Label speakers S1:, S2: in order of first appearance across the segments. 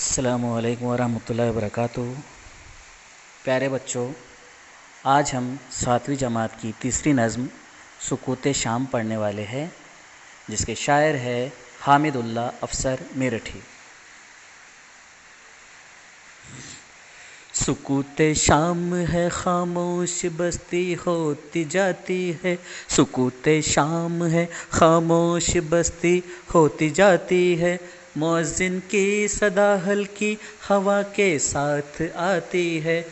S1: السلام علیکم ورحمۃ اللہ وبرکاتہ۔ پیارے بچوں، آج ہم 7ویں جماعت کی تیسری نظم سکوت شام پڑھنے والے ہیں، جس کے شاعر ہے حامد اللہ افسر میرٹھی۔ سکوت شام ہے خاموش بستی ہوتی جاتی ہے، سکوت شام ہے خاموش بستی ہوتی جاتی ہے، مؤذن کی صدا ہلکی ہوا کے ساتھ آتی ہے،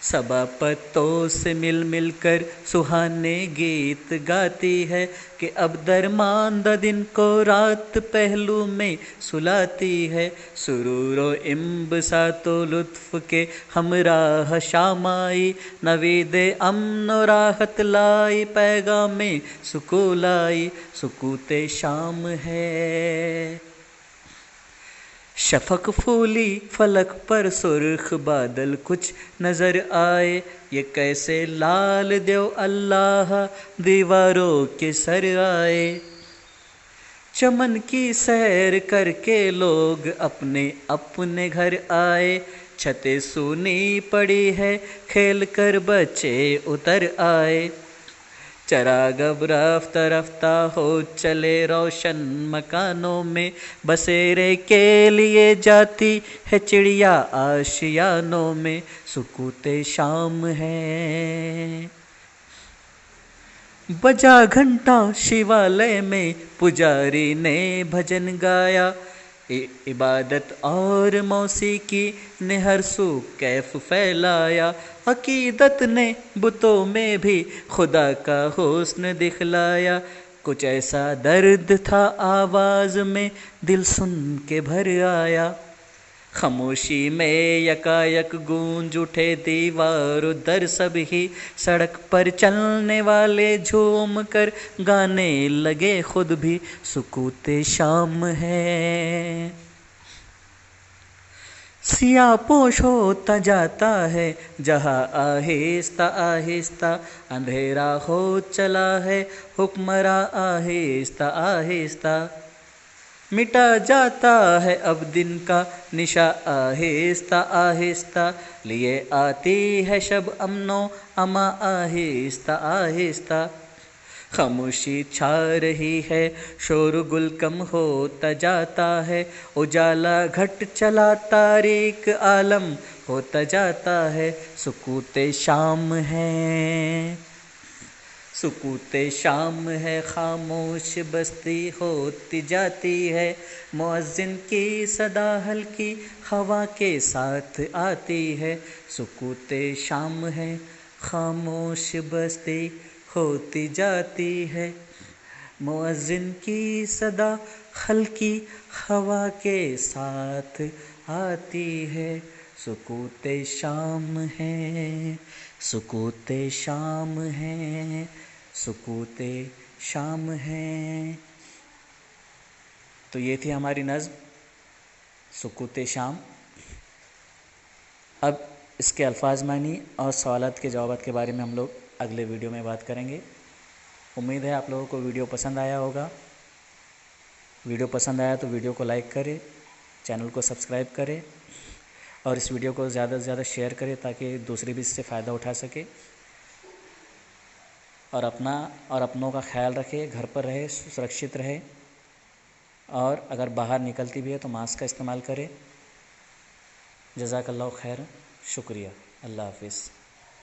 S1: صبا پتوں سے مل مل کر سہانے گیت گاتی ہے، کہ اب درماندہ دن کو رات پہلو میں سلاتی ہے، سرور و انبساط و لطف کے ہمراہ شام آئی، نوید امن و راحت لائی، پیغام سکون لائی، سکوت شام ہے۔ شفق پھولی فلک پر سرخ بادل کچھ نظر آئے، یہ کیسے لال دیو اللہ دیواروں کے سر آئے، چمن کی سیر کر کے لوگ اپنے اپنے گھر آئے، چھتیں سونی پڑی ہے کھیل کر بچے اتر آئے، چراغ اب رفتہ رفتہ ہو چلے روشن مکانوں میں، بسیرے کے لیے جاتی ہے چڑیا آشیانوں میں، سکوت شام ہے۔ بجا گھنٹا شیوالے میں پجاری نے بھجن گایا، عبادت اور موسیقی نے ہر سو کیف پھیلایا، عقیدت نے بتوں میں بھی خدا کا حسن دکھلایا، کچھ ایسا درد تھا آواز میں دل سن کے بھر آیا، خاموشی میں یکایک گونج اٹھے دیوار و در، سب ہی سڑک پر چلنے والے جھوم کر گانے لگے خود بھی، سکوت شام ہے۔ سیاہ پوش ہوتا جاتا ہے جہاں آہستہ آہستہ، اندھیرا ہو چلا ہے حکمراں آہستہ آہستہ، مٹا جاتا ہے اب دن کا نشاں آہستہ آہستہ، لیے آتی ہے شب امن و امان آہستہ آہستہ، خاموشی چھا رہی ہے شور گل کم ہوتا جاتا ہے، اجالا گھٹ چلا تاریک عالم ہوتا جاتا ہے، سکوت شام ہے۔ سکوت شام ہے خاموش بستی ہوتی جاتی ہے، مؤذن کی صدا ہلکی ہوا کے ساتھ آتی ہے، سکوت شام ہے خاموش بستی ہوتی جاتی ہے، مؤذن کی صدا ہلکی ہوا کے ساتھ آتی ہے، سکوت شام ہے، سکوت شام ہے، سکوت شام ہے۔ تو یہ تھی ہماری نظم سکوت شام۔ اب اس کے الفاظ معنی اور سوالات کے جوابات کے بارے میں ہم لوگ اگلے ویڈیو میں بات کریں گے۔ امید ہے آپ لوگوں کو ویڈیو پسند آیا ہوگا۔ ویڈیو پسند آیا تو ویڈیو کو لائک کرے، چینل کو سبسکرائب کرے، اور اس ویڈیو کو زیادہ سے زیادہ شیئر کرے تاکہ دوسرے بھی اس سے فائدہ اٹھا سکے، اور اپنا اور اپنوں کا خیال رکھے، گھر پر رہے، سرکشت رہے، اور اگر باہر نکلتی بھی ہے تو ماسک کا استعمال کرے۔ جزاک اللہ خیر، شکریہ، اللہ حافظ۔